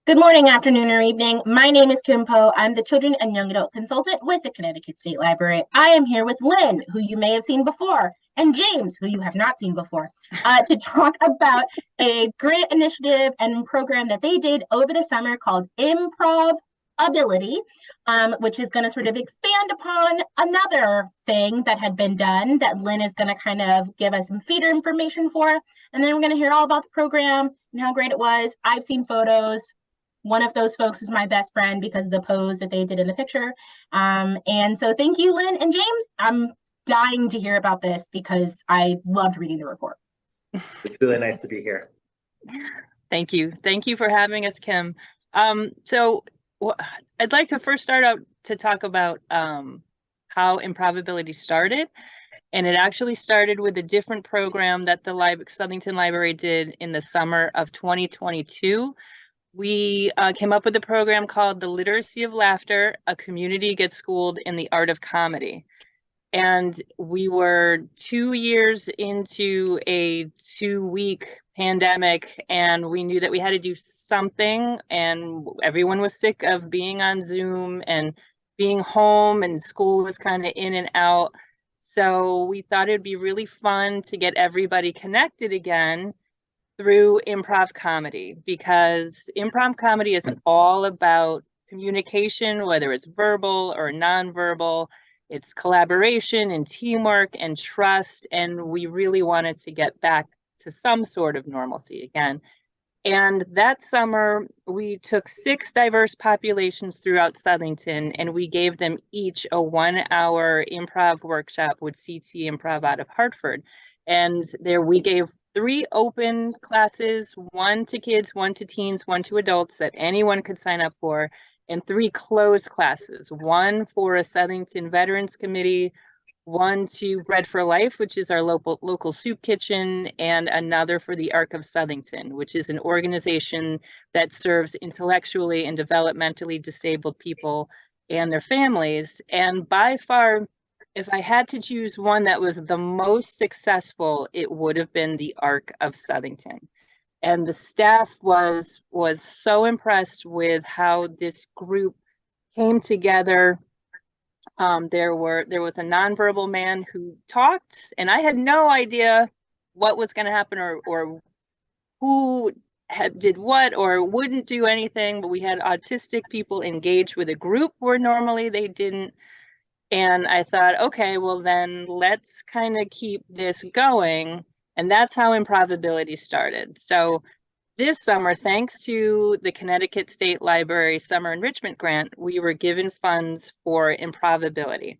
Good morning, afternoon, or evening. My name is Kim Poe. I'm the Children and Young Adult Consultant with the Connecticut State Library. I am here with Lynn, who you may have seen before, and James, who you have not seen before, to talk about a grant initiative and program that they did over the summer called Improv Ability, which is going to sort of expand upon another thing that had been done that Lynn is going to kind of give us some feeder information for. And then we're going to hear all about the program and how great it was. I've seen photos. One of those folks is my best friend because of the pose that they did in the picture. And so thank you, Lynn and James. I'm dying to hear about this because I loved reading the report. It's really nice to be here. Thank you. Thank you for having us, Kim. I'd like to first start out to talk about how Improv-Ability started. And it actually started with a different program that the Southington Library did in the summer of 2022. We came up with a program called The Literacy of Laughter, A Community Gets Schooled in the Art of Comedy. And we were 2 years into a 2-week pandemic, and we knew that we had to do something, and everyone was sick of being on Zoom and being home, and school was kind of in and out. So we thought it'd be really fun to get everybody connected again through improv comedy, because improv comedy is all about communication, whether it's verbal or nonverbal. It's collaboration and teamwork and trust, and we really wanted to get back to some sort of normalcy again. And that summer, we took 6 diverse populations throughout Southington, and we gave them each a 1-hour improv workshop with CT Improv out of Hartford. And there we gave 3 open classes, 1 to kids, 1 to teens, 1 to adults that anyone could sign up for, and 3 closed classes, 1 for a Southington Veterans Committee, 1 to Bread for Life, which is our local soup kitchen, and another for the Arc of Southington, which is an organization that serves intellectually and developmentally disabled people and their families. And by far, if I had to choose one that was the most successful, it would have been the Arc of Southington. And the staff was so impressed with how this group came together. There was a nonverbal man who talked, and I had no idea what was going to happen or who did what or wouldn't do anything, but we had autistic people engage with a group where normally they didn't. And I thought, okay, well then let's kind of keep this going. And that's how Improv-Ability started. So this summer, thanks to the Connecticut State Library Summer Enrichment Grant, we were given funds for Improv-Ability,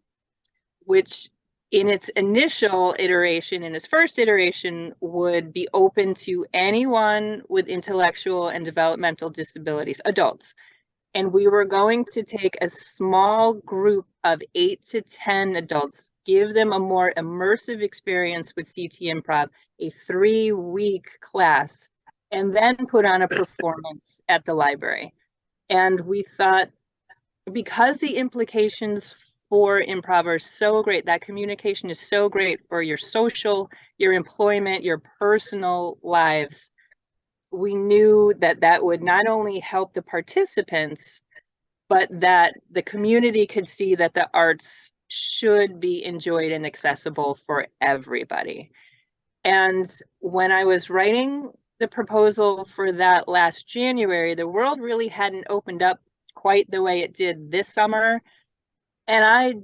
which in its initial iteration, in its first iteration, would be open to anyone with intellectual and developmental disabilities, adults. And we were going to take a small group of 8 to 10 adults, give them a more immersive experience with CT Improv, a 3-week class, and then put on a performance at the library. And we thought, because the implications for improv are so great, that communication is so great for your social, your employment, your personal lives, we knew that that would not only help the participants, but that the community could see that the arts should be enjoyed and accessible for everybody. And when I was writing the proposal for that last January, the world really hadn't opened up quite the way it did this summer. And I,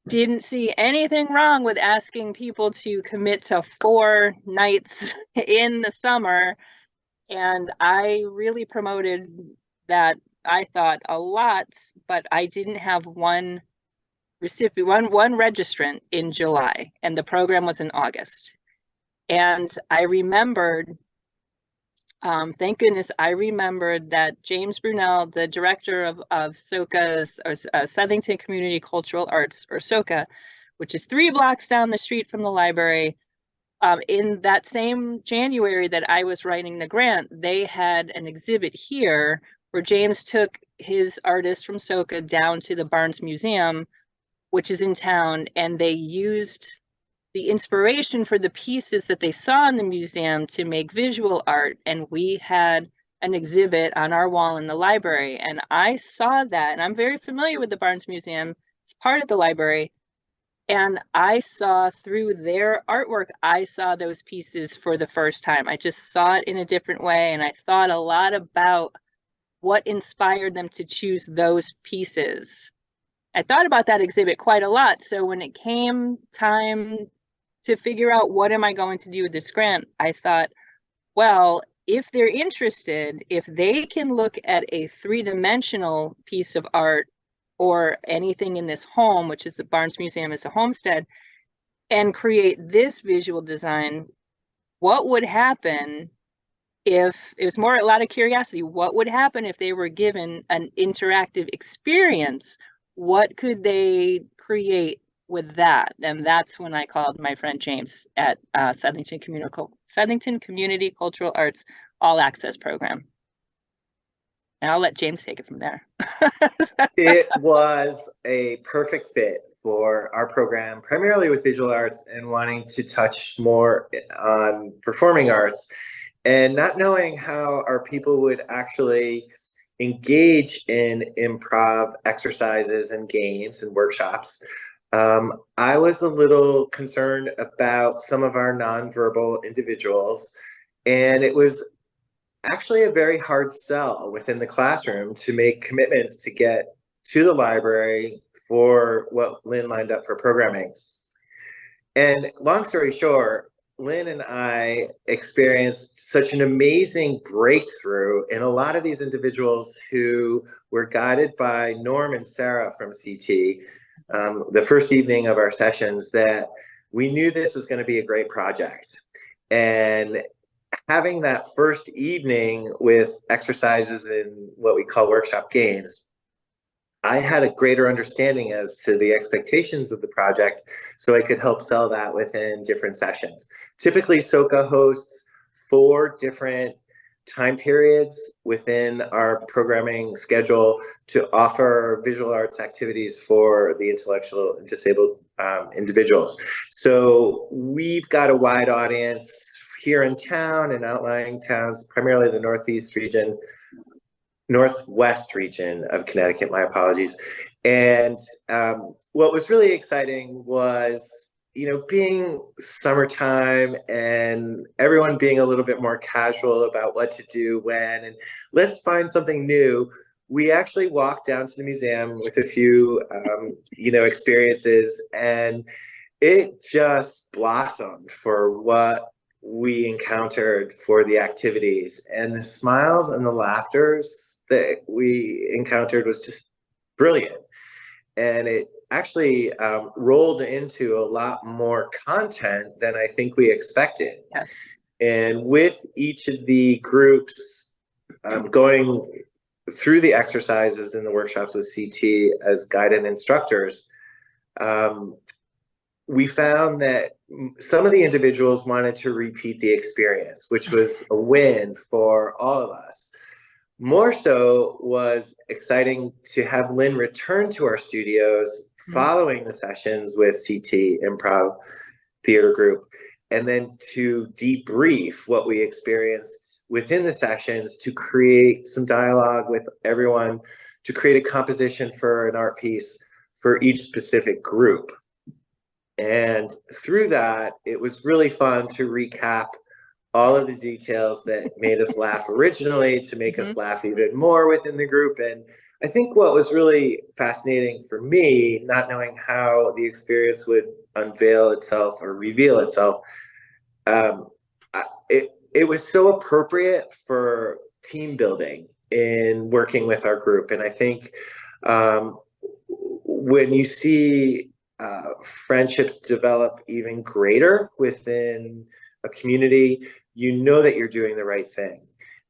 didn't see anything wrong with asking people to commit to 4 nights in the summer. And I really promoted that, I thought, a lot, but I didn't have one recipient, one registrant in July, and the program was in August. And I remembered, thank goodness, I remembered that James Brunel, the director of SOCA's, or Southington Community Cultural Arts, or SOCA, which is 3 blocks down the street from the library, in that same January that I was writing the grant, they had an exhibit here where James took his artists from SOCA down to the Barnes Museum, which is in town, and they used the inspiration for the pieces that they saw in the museum to make visual art. And we had an exhibit on our wall in the library. And I saw that, and I'm very familiar with the Barnes Museum. It's part of the library. And I saw through their artwork, I saw those pieces for the first time. I just saw it in a different way. And I thought a lot about what inspired them to choose those pieces. I thought about that exhibit quite a lot. So when it came time to figure out what am I going to do with this grant, I thought, well, if they're interested, if they can look at a three-dimensional piece of art or anything in this home, which is the Barnes Museum is a homestead, and create this visual design, what would happen if it was more a lot of curiosity? What would happen if they were given an interactive experience? What could they create with that? And that's when I called my friend James at Southington Community Cultural Arts All Access Program. And I'll let James take it from there. It was a perfect fit for our program, primarily with visual arts and wanting to touch more on performing arts, and not knowing how our people would actually engage in improv exercises and games and workshops. I was a little concerned about some of our nonverbal individuals, and it was actually a very hard sell within the classroom to make commitments to get to the library for what Lynn lined up for programming. And long story short, Lynn and I experienced such an amazing breakthrough in a lot of these individuals who were guided by Norm and Sarah from CT the first evening of our sessions, that we knew this was going to be a great project. And having that first evening with exercises and what we call workshop games, I had a greater understanding as to the expectations of the project, so I could help sell that within different sessions. Typically, SOCA hosts 4 different time periods within our programming schedule to offer visual arts activities for the intellectual and disabled individuals. So we've got a wide audience here in town and outlying towns, primarily the northwest region of Connecticut, my apologies. And what was really exciting was, being summertime and everyone being a little bit more casual about what to do when, and let's find something new. We actually walked down to the museum with a few, experiences, and it just blossomed for what we encountered for the activities, and the smiles and the laughters that we encountered was just brilliant. And it actually rolled into a lot more content than I think we expected. Yes. And with each of the groups going through the exercises in the workshops with CT as guided instructors, we found that some of the individuals wanted to repeat the experience, which was a win for all of us. More so was exciting to have Lynn return to our studios following the sessions with CT Improv Theater Group, and then to debrief what we experienced within the sessions, to create some dialogue with everyone, to create a composition for an art piece for each specific group. And through that, it was really fun to recap all of the details that made us laugh originally, to make us laugh even more within the group. And I think what was really fascinating for me, not knowing how the experience would unveil itself or reveal itself, it was so appropriate for team building in working with our group. And I think when you see friendships develop even greater within a community, you know that you're doing the right thing.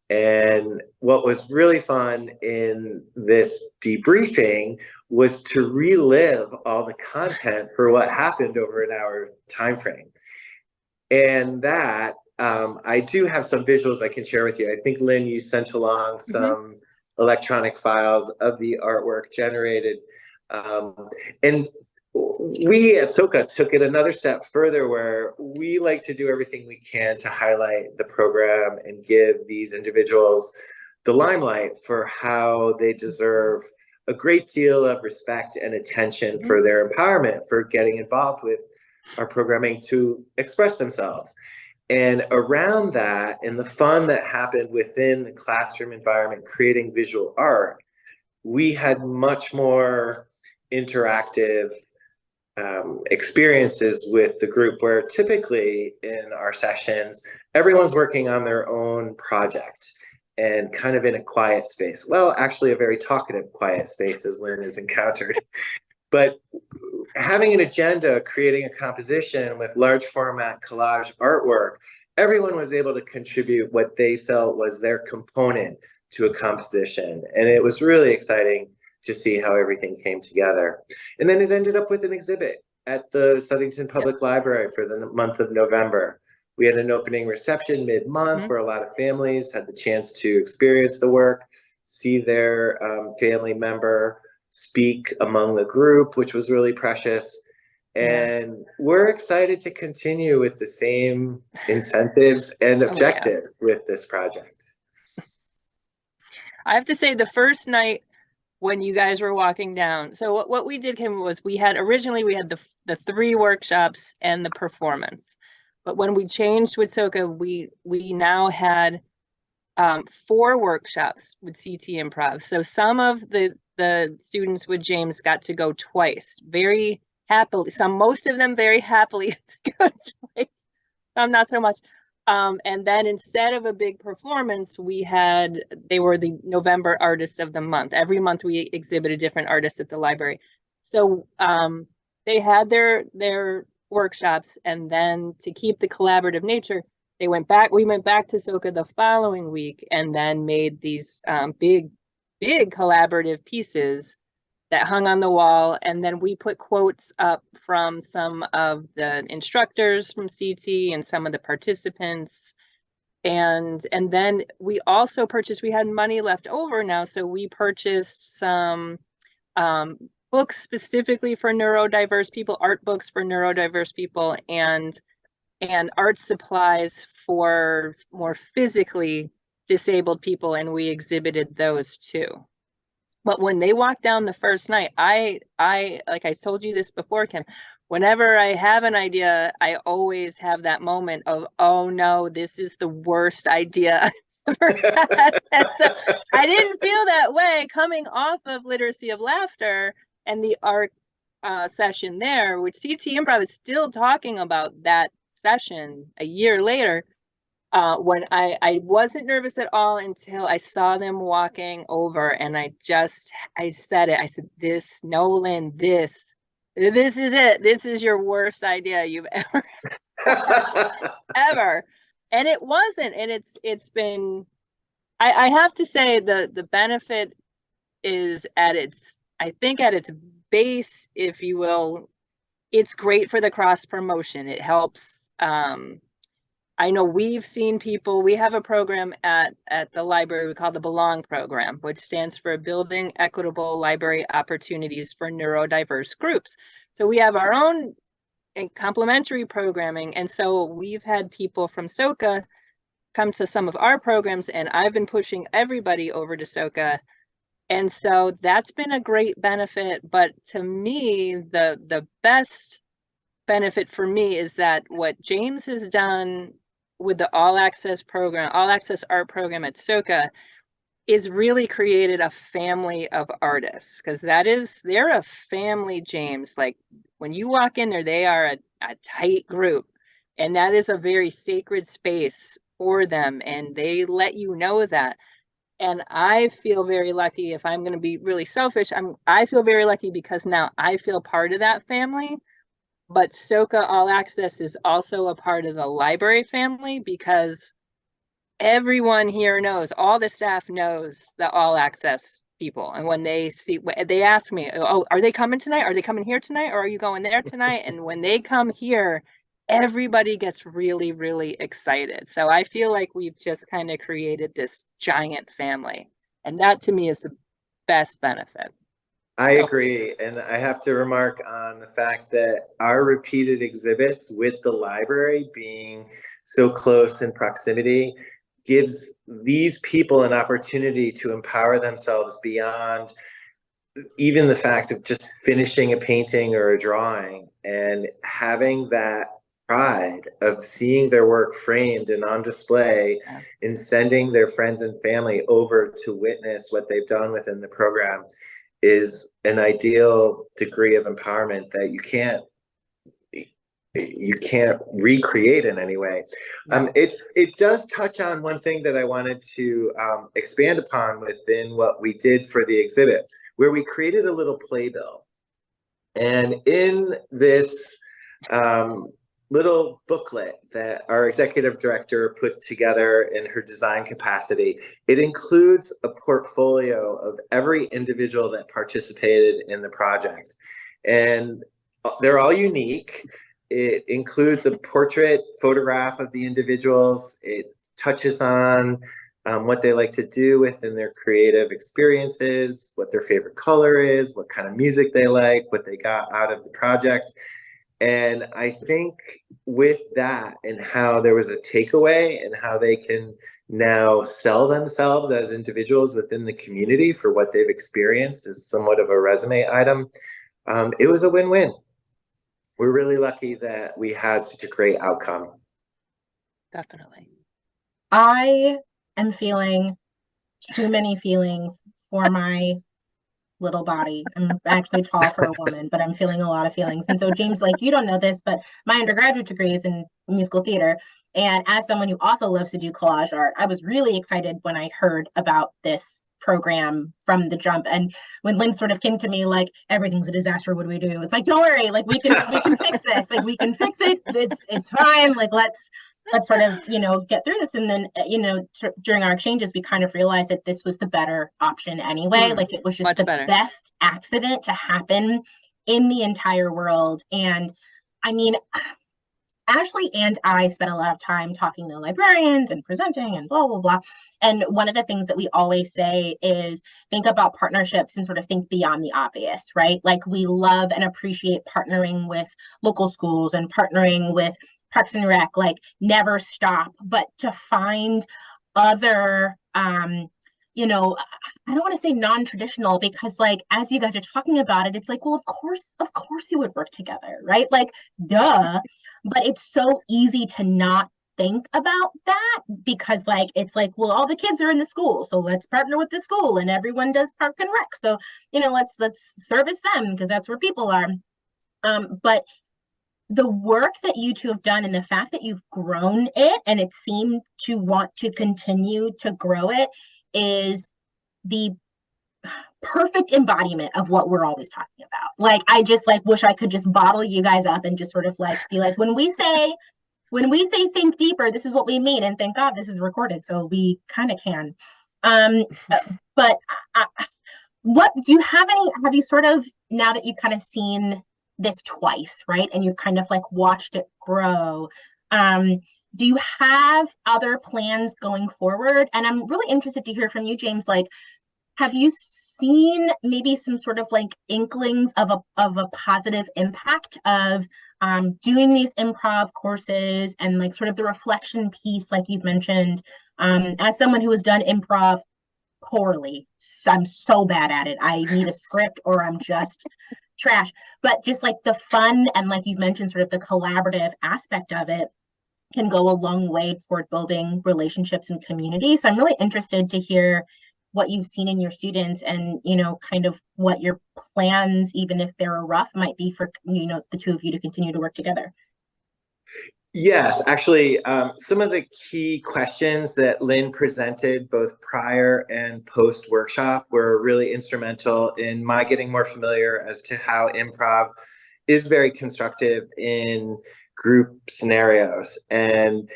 And what was really fun in this debriefing was to relive all the content for what happened over an hour time frame. And that I do have some visuals I can share with you. I think, Lynn, you sent along some electronic files of the artwork generated. And we at SOCA took it another step further, where we like to do everything we can to highlight the program and give these individuals the limelight for how they deserve a great deal of respect and attention for their empowerment, for getting involved with our programming to express themselves. And around that, and the fun that happened within the classroom environment, creating visual art, we had much more interactive experiences with the group, where typically in our sessions, everyone's working on their own project and kind of in a quiet space. Well, actually a very talkative quiet space, as Lynn has encountered. But having an agenda, creating a composition with large format collage artwork, everyone was able to contribute what they felt was their component to a composition. And it was really exciting to see how everything came together. And then it ended up with an exhibit at the Southington Public Library for the month of November. We had an opening reception mid-month where a lot of families had the chance to experience the work, see their family member speak among the group, which was really precious. And we're excited to continue with the same incentives and objectives with this project. I have to say, the first night when you guys were walking down, so what we did, Kim, was originally we had the 3 workshops and the performance. But when we changed with SOCA, we now had 4 workshops with CT Improv. So some of the students with James got to go twice, very happily. Most of them very happily to go twice. Some not so much. And then instead of a big performance, they were the November Artists of the Month. Every month we exhibit a different artist at the library. So they had their workshops, and then to keep the collaborative nature, we went back to SOCA the following week and then made these big collaborative pieces that hung on the wall. And then we put quotes up from some of the instructors from CT and some of the participants. And then we also purchased, we had money left over now, so we purchased some books specifically for neurodiverse people, art books for neurodiverse people, and art supplies for more physically disabled people, and we exhibited those too. But when they walked down the first night, I like I told you this before, Kim, whenever I have an idea, I always have that moment of, oh no, this is the worst idea I've ever had. And so I didn't feel that way coming off of Literacy of Laughter and the art session there, which CT Improv is still talking about that session a year later. When I wasn't nervous at all until I saw them walking over, and I said it. I said, "This, Nolan, this is it. This is your worst idea you've ever ever." And it wasn't. And it's been. I have to say the benefit is at its base, if you will. It's great for the cross promotion. It helps. I know we've seen people, we have a program at the library we call the Belong Program, which stands for Building Equitable Library Opportunities for Neurodiverse Groups. So we have our own complementary programming. And so we've had people from SOCA come to some of our programs, and I've been pushing everybody over to SOCA. And so that's been a great benefit. But to me, the best benefit for me is that what James has done with the All Access program, All Access Art program at SOCA, is really created a family of artists, because they're a family, James. Like when you walk in there, they are a tight group, and that is a very sacred space for them, and they let you know that. And I feel very lucky, if I'm going to be really selfish, I feel very lucky because now I feel part of that family. But SOCA All Access is also a part of the library family, because everyone here knows, all the staff knows the All Access people. And when they ask me, oh, are they coming tonight? Are they coming here tonight? Or are you going there tonight? And when they come here, everybody gets really, really excited. So I feel like we've just kind of created this giant family. And that to me is the best benefit. I agree. And I have to remark on the fact that our repeated exhibits with the library being so close in proximity gives these people an opportunity to empower themselves beyond even the fact of just finishing a painting or a drawing, and having that pride of seeing their work framed and on display and sending their friends and family over to witness what they've done within the program is an ideal degree of empowerment that you can't recreate in any way. It does touch on one thing that I wanted to expand upon within what we did for the exhibit, where we created a little playbill. And in this little booklet that our executive director put together in her design capacity, it includes a portfolio of every individual that participated in the project. And they're all unique. It includes a portrait photograph of the individuals. It touches on what they like to do within their creative experiences, what their favorite color is, what kind of music they like, what they got out of the project. And I think with that, and how there was a takeaway and how they can now sell themselves as individuals within the community for what they've experienced as somewhat of a resume item, it was a win-win. We're really lucky that we had such a great outcome. Definitely. I am feeling too many feelings for my little body. I'm actually tall for a woman, but I'm feeling a lot of feelings. And so James, like, you don't know this, but my undergraduate degree is in musical theater. And as someone who also loves to do collage art, I was really excited when I heard about this program from the jump. And when Lynn sort of came to me like, everything's a disaster, what do we do? It's like, don't worry, like we can fix this. Like we can fix it. It's fine. Like let's sort of, get through this. And then, during our exchanges, we kind of realized that this was the better option anyway. Like it was just the best accident to happen in the entire world. And I mean, Ashley and I spent a lot of time talking to librarians and presenting and blah, blah, blah. And one of the things that we always say is think about partnerships and sort of think beyond the obvious, right? Like we love and appreciate partnering with local schools and partnering with Parks and Rec, like never stop, but to find other, I don't want to say non-traditional because like, as you guys are talking about it, it's like, well, of course you would work together, right? Like, duh, but it's so easy to not think about that because like, it's like, well, all the kids are in the school, so let's partner with the school and everyone does Park and Rec. So, let's service them because that's where people are. But the work that you two have done and the fact that you've grown it and it seemed to want to continue to grow it is the perfect embodiment of what we're always talking about. Like, I just like wish I could just bottle you guys up and just sort of like be like, when we say think deeper, this is what we mean. And thank God this is recorded, so we kind of can. But what do you have you sort of, now that you've kind of seen this twice, right? And you've kind of like watched it grow. Do you have other plans going forward? And I'm really interested to hear from you, James, like, have you seen maybe some sort of like inklings of a positive impact of doing these improv courses and like sort of the reflection piece, like you've mentioned, as someone who has done improv poorly, I'm so bad at it. I need a script or I'm just trash, but just like the fun and like you've mentioned, sort of the collaborative aspect of it can go a long way toward building relationships and community. So I'm really interested to hear what you've seen in your students and, kind of what your plans, even if they're rough, might be for, the two of you to continue to work together. Yes, actually, some of the key questions that Lynn presented both prior and post workshop were really instrumental in my getting more familiar as to how improv is very constructive in group scenarios. And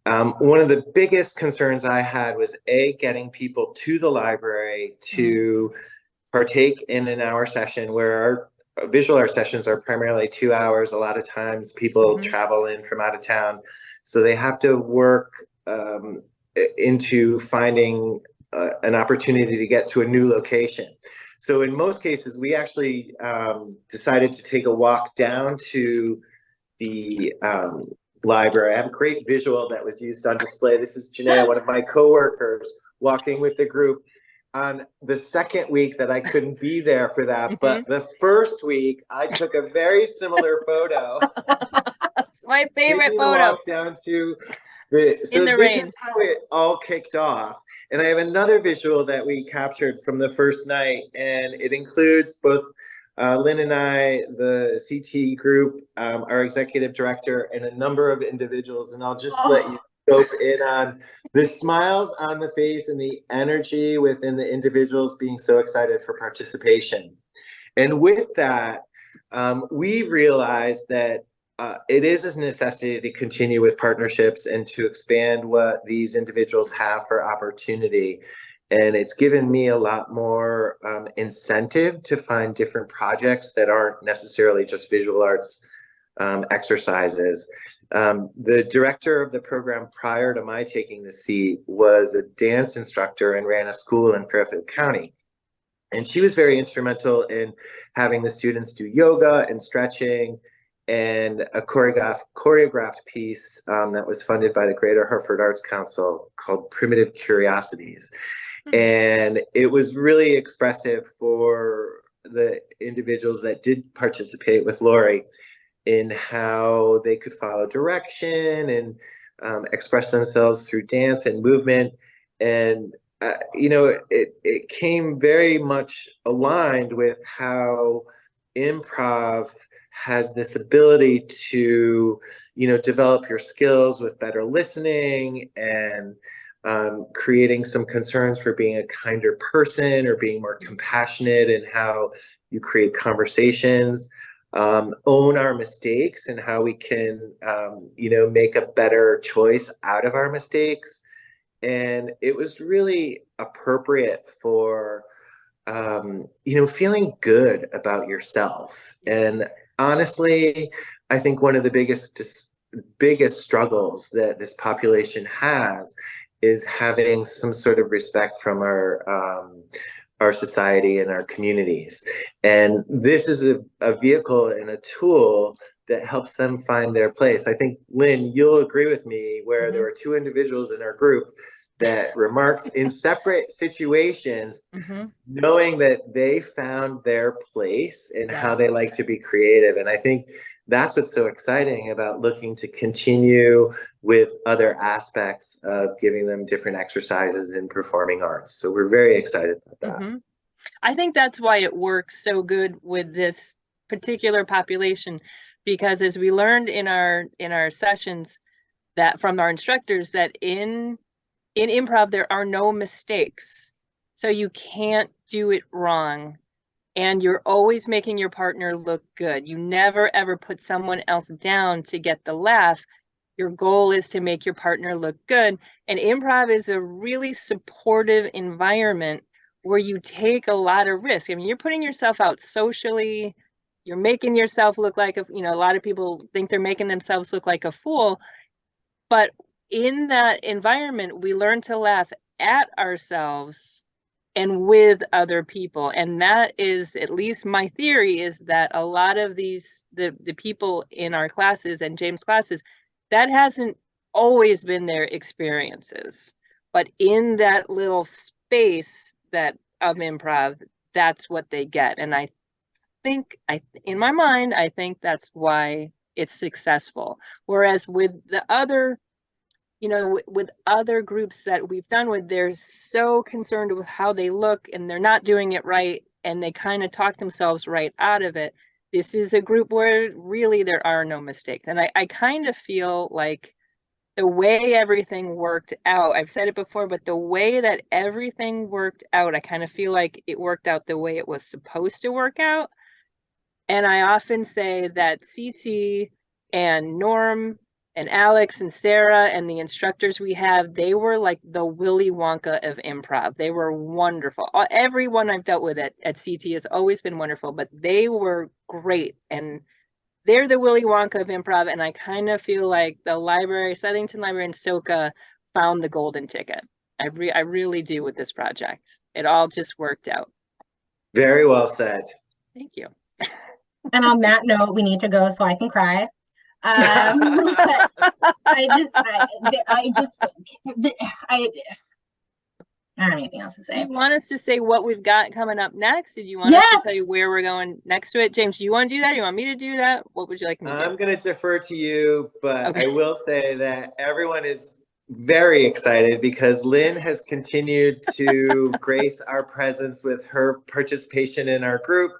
one of the biggest concerns I had was getting people to the library to partake in an hour session where our visual art sessions are primarily 2 hours. A lot of times people travel in from out of town, so they have to work into finding an opportunity to get to a new location. So in most cases, we actually decided to take a walk down to the library. I have a great visual that was used on display. This is Janaea, one of my coworkers, walking with the group on the second week that I couldn't be there for that. But the first week, I took a very similar photo. It's my favorite Taking a photo. walk down to the, so In the this rain. is how it all kicked off. And I have another visual that we captured from the first night, and it includes both Lynn and I, the CT group, our executive director, and a number of individuals. And I'll just let you scope in on the smiles on the face and the energy within the individuals being so excited for participation. And with that, we realized that it is a necessity to continue with partnerships and to expand what these individuals have for opportunity. And it's given me a lot more incentive to find different projects that aren't necessarily just visual arts exercises. The director of the program prior to my taking the seat was a dance instructor and ran a school in Fairfield County. And she was very instrumental in having the students do yoga and stretching and a choreographed piece that was funded by the Greater Hartford Arts Council called Primitive Curiosities. And it was really expressive for the individuals that did participate with Lori in how they could follow direction and express themselves through dance and movement. And, you know, it came very much aligned with how improv has this ability to, you know, develop your skills with better listening and creating some concerns for being a kinder person or being more compassionate in how you create conversations, own our mistakes and how we can, you know, make a better choice out of our mistakes. And it was really appropriate for, you know, feeling good about yourself. And honestly, I think one of the biggest struggles that this population has is having some sort of respect from our society and our communities. And this is a vehicle and a tool that helps them find their place. I think, Lynn, you'll agree with me where there were two individuals in our group that remarked in separate situations, knowing that they found their place and how they like to be creative. And I think that's what's so exciting about looking to continue with other aspects of giving them different exercises in performing arts. So we're very excited about that. I think that's why it works so good with this particular population, because as we learned in our sessions that from our instructors, that in improv there are no mistakes. So you can't do it wrong. And you're always making your partner look good. You never ever put someone else down to get the laugh. Your goal is to make your partner look good. And improv is a really supportive environment where you take a lot of risk. I mean, you're putting yourself out socially. You're making yourself look like a, you know, a lot of people think they're making themselves look like a fool. But in that environment, we learn to laugh at ourselves and with other people. And that is, at least my theory, is that a lot of these, the people in our classes and James' classes, that hasn't always been their experiences. But in that little space that of improv, that's what they get. And I think, in my mind, I think that's why it's successful. Whereas with the other, you know, with other groups that we've done with, they're so concerned with how they look and they're not doing it right. And they kind of talk themselves right out of it. This is a group where really there are no mistakes. And I kind of feel like the way everything worked out, I've said it before, but the way that everything worked out, I kind of feel like it worked out the way it was supposed to work out. And I often say that CT and Norm and Alex and Sarah and the instructors we have, they were like the Willy Wonka of improv. They were wonderful. Everyone I've dealt with at CT has always been wonderful, but they were great. And they're the Willy Wonka of improv. And I kind of feel like the library, Southington Library and SOCA found the golden ticket. I really do with this project. It all just worked out. Very well said. Thank you. And on that note, we need to go so I can cry. But I don't have anything else to Do say. you want us to say what we've got coming up next? Did you want us to tell you Yes. where we're going next to it? James, do you want to do that? Do you want me to do that? What would you like me to do? I'm going to defer to you, but Okay. I will say that everyone is very excited because Lynn has continued to grace our presence with her participation in our group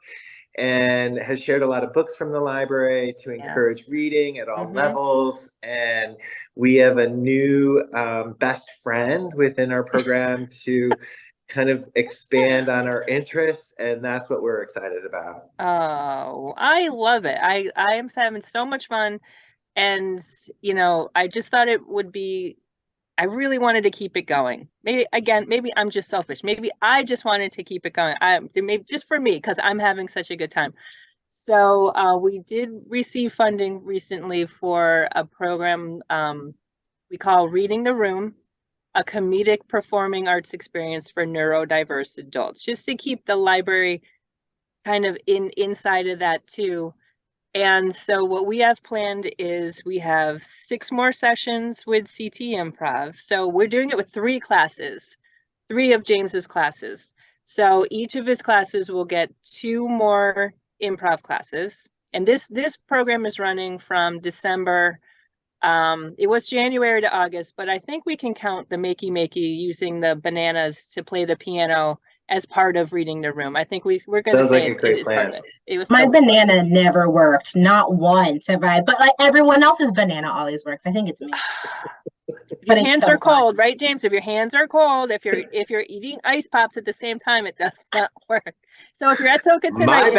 and has shared a lot of books from the library to encourage reading at all levels. And we have a new best friend within our program to kind of expand on our interests, and that's what we're excited about. Oh, I love it. I am having so much fun. And, you know, I just thought it would be, I really wanted to keep it going. Maybe, again, maybe I'm just selfish. Maybe I just wanted to keep it going. Maybe just for me, because I'm having such a good time. So we did receive funding recently for a program we call Reading the Room, a comedic performing arts experience for neurodiverse adults, just to keep the library kind of inside of that too. And so what we have planned is we have 6 more sessions with CT Improv. So we're doing it with 3 classes, 3 of James's classes. So each of his classes will get 2 more improv classes. And this program is running from December. It was January to August, but I think we can count the Makey Makey using the bananas to play the piano as part of Reading the Room. I think we're going to say it's part of it. It was My so banana never worked, not once have I, but like everyone else's banana always works. I think it's me. Your hands are cold, right, James? If your hands are cold, if you're eating ice pops at the same time, it does not work. So if you're at Soka tonight,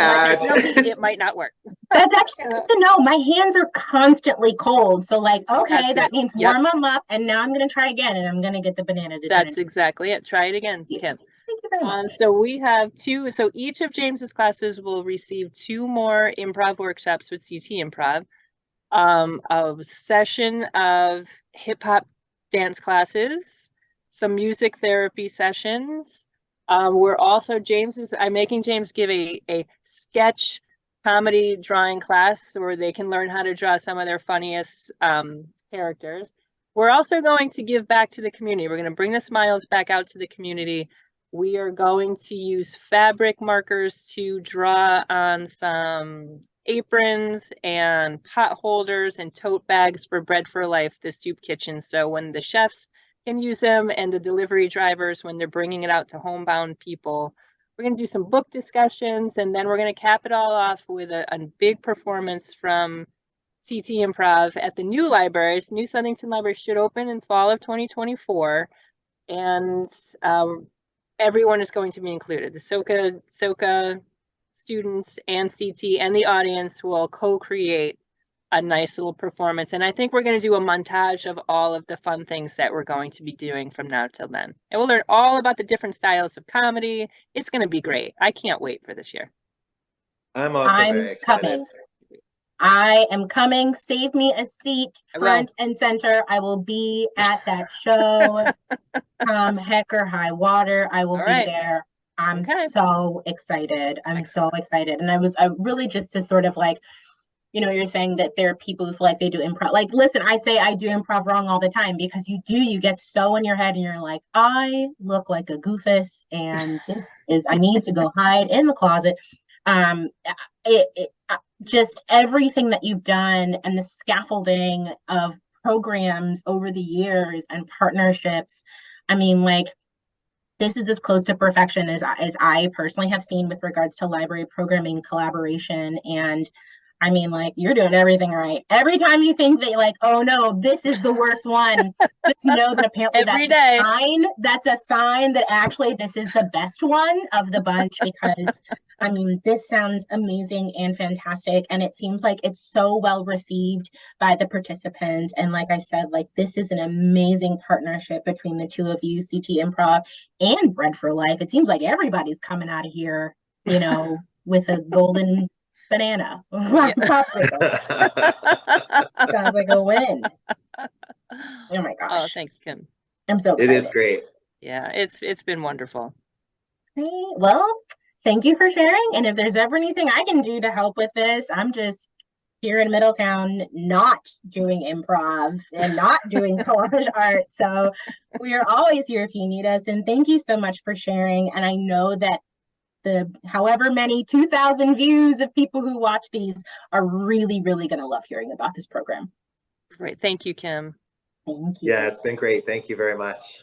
it might not work. That's actually good to know. My hands are constantly cold, so like, okay, that means warm them up, and now I'm gonna try again, and I'm gonna get the banana. That's exactly it. Try it again, Kim. Thank you very much. So we have 2. So each of James's classes will receive 2 more improv workshops with CT Improv. A session of hip hop dance classes, some music therapy sessions. We're also I'm making James give a sketch comedy drawing class where they can learn how to draw some of their funniest characters. We're also going to give back to the community. We're going to bring the smiles back out to the community. We are going to use fabric markers to draw on some aprons and pot holders and tote bags for Bread for Life, the soup kitchen. So when the chefs can use them and the delivery drivers, when they're bringing it out to homebound people, we're going to do some book discussions, and then we're going to cap it all off with a big performance from CT Improv at the new libraries. New Southington Library should open in fall of 2024. And everyone is going to be included. The Soka students and CT and the audience will co-create a nice little performance. And I think we're going to do a montage of all of the fun things that we're going to be doing from now till then. And we'll learn all about the different styles of comedy. It's going to be great. I can't wait for this year. I'm also very excited. I am coming. Save me a seat front and center. I will be at that show. Heck or high water, I will be there. I'm so excited. I'm so excited. And I really just to sort of like, you know, you're saying that there are people who feel like they do improv. Like, listen, I say I do improv wrong all the time because you get so in your head and you're like, I look like a goofus and I need to go hide in the closet. Just everything that you've done and the scaffolding of programs over the years and partnerships. I mean, like, this is as close to perfection as I personally have seen with regards to library programming collaboration. And I mean, like, you're doing everything right. Every time you think that, like, oh no, this is the worst one, just know that apparently that's a sign that actually this is the best one of the bunch, because I mean, this sounds amazing and fantastic. And it seems like it's so well received by the participants. And like I said, like, this is an amazing partnership between the two of you, CT Improv and Bread for Life. It seems like everybody's coming out of here, you know, with a golden banana popsicle. Sounds like a win. Oh my gosh. Oh, thanks, Kim. I'm so excited. It is great. Yeah, it's been wonderful. Okay, well, thank you for sharing. And if there's ever anything I can do to help with this, I'm just here in Middletown not doing improv and not doing collage art. So we are always here if you need us. And thank you so much for sharing. And I know that the however many 2,000 views of people who watch these are really, really going to love hearing about this program. Great. Thank you, Kim. Thank you. Yeah, it's been great. Thank you very much.